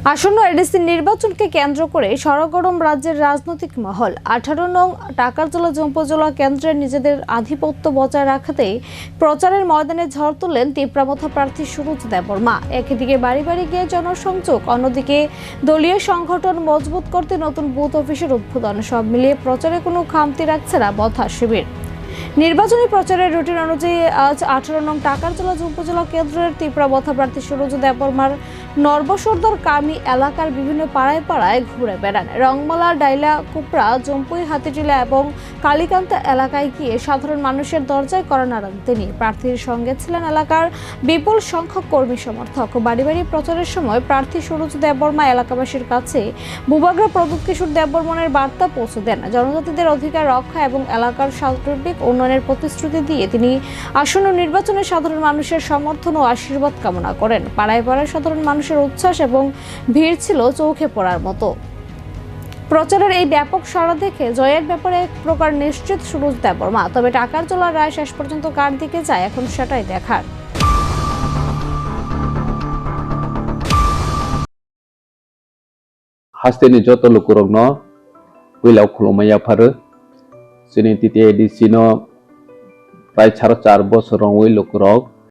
আসন্ন এডিসি নির্বাচনকে কেন্দ্র করে সরগরম রাজ্যের রাজনৈতিক মহল। 18 নং টাকারজলা উপজেলা কেন্দ্রে নিজেদের আধিপত্য বজায় রাখতে প্রচারের ময়দানে ঝড় তুললেন তিপ্রামথা প্রার্থী সুরজ দেববর্মা। একদিকে বাড়ি বাড়ি গিয়ে জনসংযোগ, অন্যদিকে দলীয় সংগঠন মজবুত করতে নতুন বুথ অফিসের উদ্বোধন। সব মিলিয়ে প্রচারে কোনো খামতি রাখছে না বথা শিবির। নির্বাচনী প্রচারের রুটিন অনুযায়ী আজ 18 নং টাকারজলা উপজেলা কেন্দ্রের তিপ্রামথা প্রার্থী সুরজ দেববর্মার নর্বসর্দার কামি এলাকার বিভিন্ন পাড়ায় পাড়ায় ঘুরে বেড়ান। রংমালা, ডাইলা, কুপড়া, জম্পুই, হাতিটিলা এবং কালীকান্তা এলাকায় গিয়ে সাধারণ মানুষের দরজায় কড়া নাড়ান তিনি। প্রার্থীর সঙ্গে ছিলেন এলাকার বিপুল সংখ্যক কর্মী সমর্থক। বাড়ি বাড়ি প্রচারের সময় প্রার্থী সুরজ দেববর্মা এলাকাবাসীর কাছে বুবাগ্রা প্রদীপ কিশোর দেববর্মনের বার্তা পৌঁছে দেন। জনজাতিদের অধিকার রক্ষা এবং এলাকার সার্বিক উন্নয়নের প্রতিশ্রুতি দিয়ে তিনি আসন্ন নির্বাচনে সাধারণ মানুষের সমর্থন ও আশীর্বাদ কামনা করেন। পাড়ায় পাড়ায় সাধারণ মানুষের উচ্ছ্বাস এবং ভিড় ছিল চোখে পড়ার মতো। প্রচারের এই ব্যাপক সাড়া দেখে জয়ের ব্যাপারে এক প্রকার নিশ্চিত সুরজ দেববর্মা। তবে টাকারজলার রায় শেষ পর্যন্ত কার দিকে যায় এখন সেটাই দেখার। Hasteni joto lukurogno wilau khulumaya pharu sini titi edisi no prai 4.5 বছর ওই লোকরক